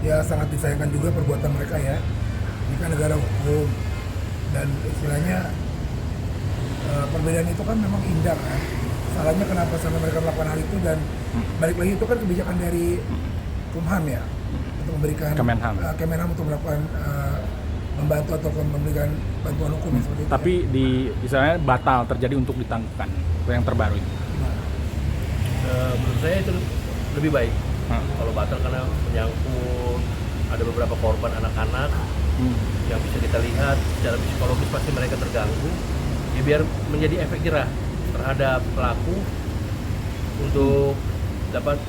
ya sangat disayangkan juga perbuatan mereka ya. Ini kan negara hukum dan istilahnya perbedaan itu kan memang indah kan. Salahnya kenapa sampai mereka melakukan hal itu, dan balik lagi itu kan kebijakan dari Kumham ya, untuk memberikan Kemenham untuk melakukan membantu atau memberikan bantuan hukum seperti itu. Tapi ya. di misalnya batal terjadi untuk ditangguhkan yang terbaru ini. Menurut saya itu lebih baik kalau batal, karena menyangkut ada beberapa korban anak-anak yang bisa kita lihat secara psikologis pasti mereka terganggu. Ya, biar menjadi efek jerah terhadap pelaku untuk dapat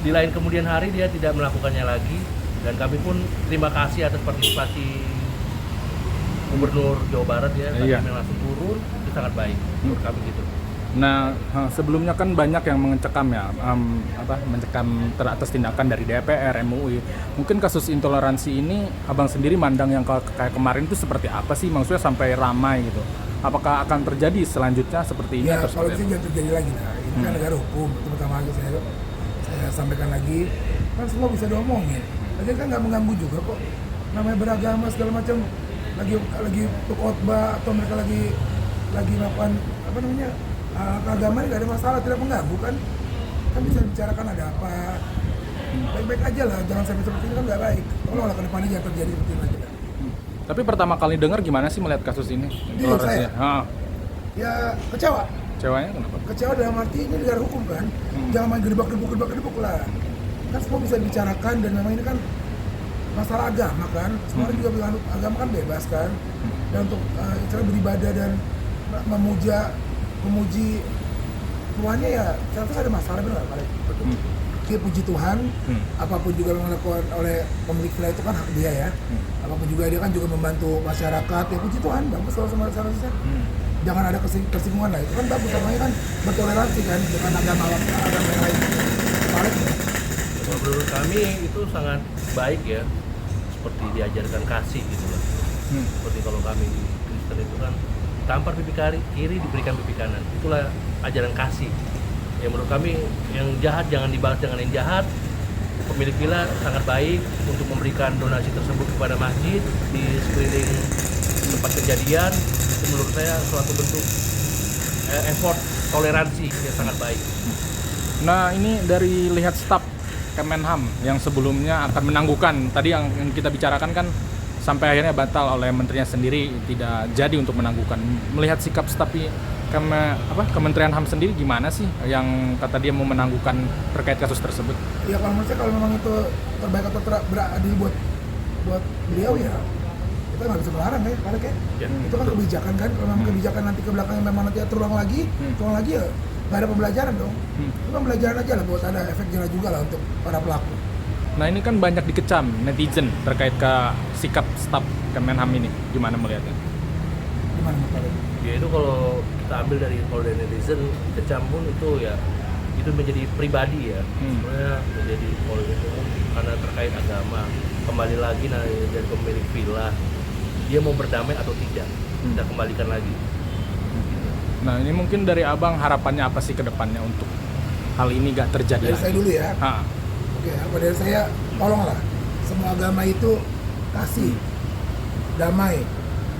di lain kemudian hari dia tidak melakukannya lagi. Dan kami pun terima kasih atas partisipasi Gubernur Jawa Barat ya, kami langsung turun, itu sangat baik menurut kami gitu. Nah, sebelumnya kan banyak yang mencekam ya, mencekam atas tindakan dari DPR, MUI. Mungkin kasus intoleransi ini, abang sendiri mandang yang kayak kemarin itu seperti apa sih? Maksudnya sampai ramai gitu. Apakah akan terjadi selanjutnya seperti ini? Ya, kalau itu jangan terjadi lagi. Nah, ini kan negara hukum, terutama lagi saya sampaikan lagi, kan semua bisa diomongin. Lagi kan nggak mengganggu juga kok. Namanya beragama segala macam, lagi khotbah atau mereka lagi melakukan apa namanya agama, nggak ada masalah, tidak mengganggu kan bisa dibicarakan ada apa, baik-baik aja lah, jangan sampai seperti ini kan nggak baik. Tolonglah ke depannya jangan terjadi seperti ini aja. Tapi pertama kali dengar gimana sih melihat kasus ini? Saya ya kecewa. Kecewanya kenapa? Kecewa dalam arti ini negara hukum kan, jangan main gedebak lah. Kan semua bisa dibicarakan, dan memang ini kan masalah agama kan, semua orang juga bilang agama kan bebas kan, dan untuk cara beribadah dan memuji Tuhannya ya, saya rasa ada masalah, benar nggak? Betul. Dia puji Tuhan, apapun juga yang dilakukan oleh pemilik villa itu kan hak dia ya. Apapun juga dia kan juga membantu masyarakat, ya puji Tuhan, bagus kalau sama masyarakat. Jangan ada kesinggungan lah, itu kan bagus, namanya kan bertoleransi kan dengan agama yang lain. Menurut kami itu sangat baik ya, seperti diajarkan kasih gitu loh. Seperti kalau kami di Kristen itu kan tampar pipi kiri diberikan pipi kanan, itulah ajaran kasih. Ya menurut kami yang jahat jangan dibalas dengan yang jahat. Pemilik villa sangat baik untuk memberikan donasi tersebut kepada masjid di sekeliling tempat kejadian. Itu menurut saya suatu bentuk effort toleransi yang sangat baik. Nah, ini dari lihat staf Kemenham yang sebelumnya akan menangguhkan, tadi yang kita bicarakan kan sampai akhirnya batal oleh menterinya sendiri, tidak jadi untuk menangguhkan. Melihat sikap staf Kementerian HAM sendiri gimana sih yang kata dia mau menangguhkan terkait kasus tersebut? Ya kalau menurut saya, kalau memang itu terbaik atau beradil buat beliau ya kita nggak bisa melarang ya, karena itu kan kebijakan kan. Kalau memang kebijakan nanti ke belakang memang nanti terulang lagi ya nggak ada pembelajaran dong. Itu pembelajaran aja lah, buat ada efek jerah juga lah untuk para pelaku. Nah, ini kan banyak dikecam netizen terkait ke sikap staf Kemenham ini, gimana melihatnya? Gimana menurut? Ya itu kalau kita ambil dari netizen, kecam pun itu ya itu menjadi pribadi ya, sebenarnya menjadi polemik karena terkait agama. Kembali lagi dari pemilik villa, dia mau berdamai atau tidak, kita kembalikan lagi. Nah, ini mungkin dari abang harapannya apa sih ke depannya untuk hal ini gak terjadi dari lagi? Saya dulu ya. Oke, apa dari saya, tolonglah semua agama itu kasih, damai,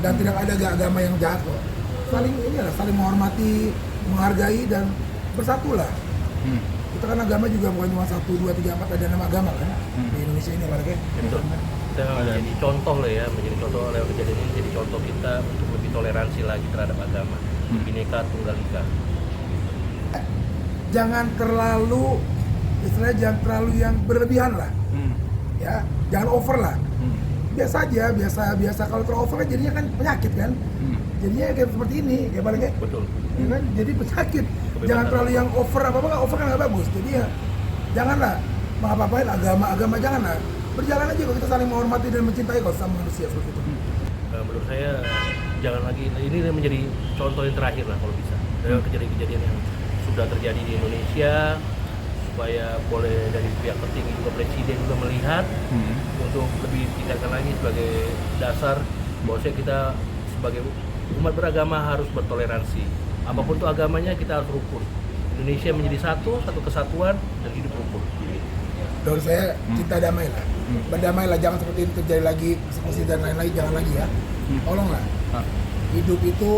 dan tidak ada agama yang jahat kok. Saling menghormati, menghargai, dan bersatulah. Kita kan agama juga bukan cuma 1, 2, 3, 4, ada 6 agama kan di Indonesia ini, apalagi. Betul. Kita menjadi contoh lah ya, menjadi contoh oleh kejadian ini, jadi contoh kita untuk lebih toleransi lagi terhadap agama. Bhinneka Tunggal Ika. Jangan terlalu, istilahnya jangan terlalu yang berlebihan lah. Ya, jangan over lah. Biasa aja, biasa. Kalau terlalu over kan jadinya kan penyakit kan. Jadinya kayak seperti ini, kayak paling kayak. Betul. Ya kan? Jadi penyakit. Jangan terlalu yang over, apa-apa kan over kan nggak bagus. Jadi ya janganlah mengapa-apain agama janganlah. Berjalan aja kalau kita saling menghormati dan mencintai kok sama manusia seperti itu. Menurut saya jangan lagi, ini menjadi contoh yang terakhir lah kalau bisa. Dari kejadian-kejadian yang sudah terjadi di Indonesia, supaya boleh dari pihak tertinggi juga presiden juga melihat untuk lebih tingkatkan lagi sebagai dasar bahwasanya kita sebagai umat beragama harus bertoleransi. Apapun itu agamanya, kita harus rukun. Indonesia menjadi satu kesatuan dan hidup rukun. Dari saya cinta damai lah. Berdamailah, jangan seperti ini terjadi lagi, eksekusi dan lain-lain, jangan lagi ya. Tolonglah. Hidup itu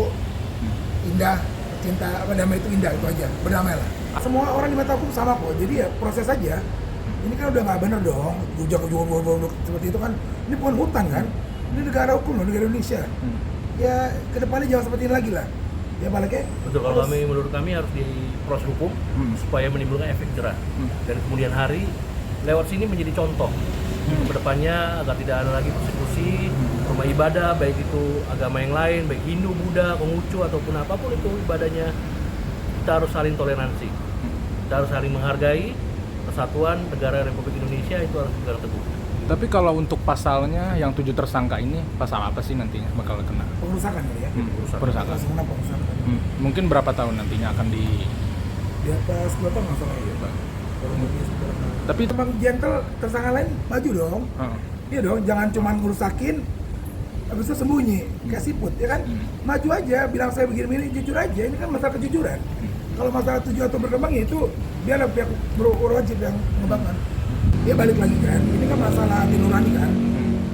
indah, cinta apa damai itu indah, itu aja. Berdamailah. Semua orang di mata hukum sama kok. Jadi ya proses aja. Ini kan udah nggak benar dong. Ujak seperti itu kan. Ini bukan hutan kan. Ini negara hukum loh, negara Indonesia. Ya kedepannya jangan seperti ini lagi lah. Ya baliknya. Betul, kalau menurut kami harus diproses hukum supaya menimbulkan efek jerah. Dan kemudian hari lewat sini menjadi contoh. Kedepannya agar tidak ada lagi persekusi rumah ibadah, baik itu agama yang lain, baik Hindu, Buddha, Konghucu ataupun apapun itu ibadahnya. Kita harus saling toleransi, kita harus saling menghargai persatuan negara Republik Indonesia, itu harus dipegang teguh. Tapi kalau untuk pasalnya yang 7 tersangka ini, pasal apa sih nantinya bakal kena? Pengerusakan ya. Perusakan. Pengerusakan. Mungkin berapa tahun nantinya akan di... Di atas 2 tahun masalah ya. Tapi Bang Gentle tersangka lain maju dong. Iya dong, jangan cuma ngerusakin habis itu sembunyi kayak siput ya kan. Maju aja, bilang saya begini-begini, jujur aja. Ini kan masalah kejujuran. Kalau masalah tujuan atau berkembang ya itu biarlah pihak berwajib yang mengembangkan. Dia balik lagi kan, ini kan masalah hati nurani kan.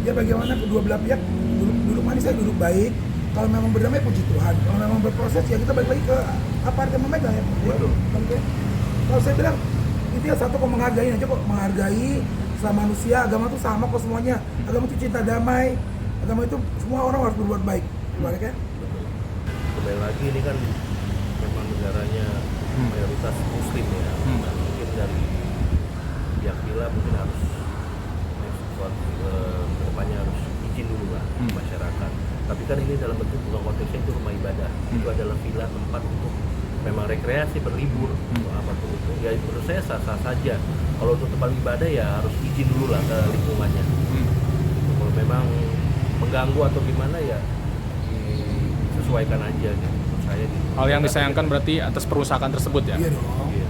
Dia bagaimana kedua belah pihak duduk manis, saya duduk baik. Kalau memang berdamai puji Tuhan, kalau memang berproses ya kita balik lagi ke apa yang memegang ya. Betul. Kalau saya bilang intinya satu kok menghargai aja kok, menghargai sama manusia, agama itu sama kok semuanya. Agama itu cinta damai, agama itu semua orang harus berbuat baik. Balik ya. Kembali lagi ini kan memang negaranya mayoritas muslim ya. Mungkin dari pihak villa mungkin harus kedepannya harus izin dulu lah masyarakat. Tapi kan ini dalam bentuk bukan konteksnya itu rumah ibadah. Itu adalah villa tempat untuk memang rekreasi, berlibur, apapun itu. Ya menurut saya sah-sah saja. Kalau untuk tempat ibadah ya harus izin dulu lah ke lingkungannya. Kalau memang mengganggu atau gimana ya disesuaikan aja gitu. Menurut saya gitu. hal yang disayangkan berarti atas perusakan tersebut ya? Iya dong. Iya.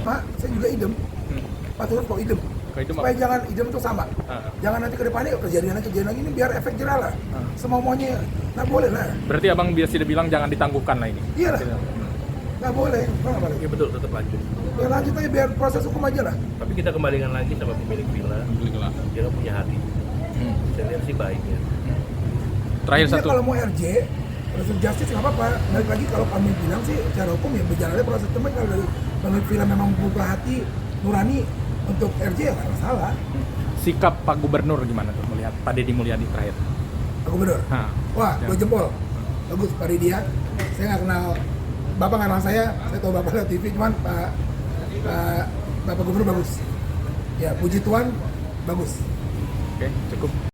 Pak, saya juga idem. Pak Turut kok idem. Idem Supaya jangan idem itu sama. Jangan nanti ke depannya kejadian lagi ini biar efek jerah lah. Semau-maunya nggak boleh lah. Berarti abang biasa dibilang jangan ditangguhkan lah ini? Iya lah. Nggak boleh. Nggak boleh. Ya betul, tetap lanjut. Ya lanjut aja biar proses hukum aja lah. Tapi kita kembalikan lagi sama pemilik villa. Alhamdulillah. Dia kan punya hati. Saya lihat sih baik ya. Terakhir Dia satu. kalau mau RJ, proses justice nggak apa-apa. Balik lagi kalau kami bilang sih secara hukum ya berjalannya proses teman kalau dari pemilik villa memang membuka hati nurani untuk RJ ya nggak masalah. Sikap Pak Gubernur gimana tuh melihat Pak Deddy Mulyadi terakhir? Pak Gubernur. Wah, Ya. 2 jempol. Bagus Pak Deddy ya. Saya nggak kenal Bapak, nggak kenal saya tahu Bapak lewat TV, cuman Bapak Gubernur bagus. Ya, puji Tuhan, bagus. Oke, cukup.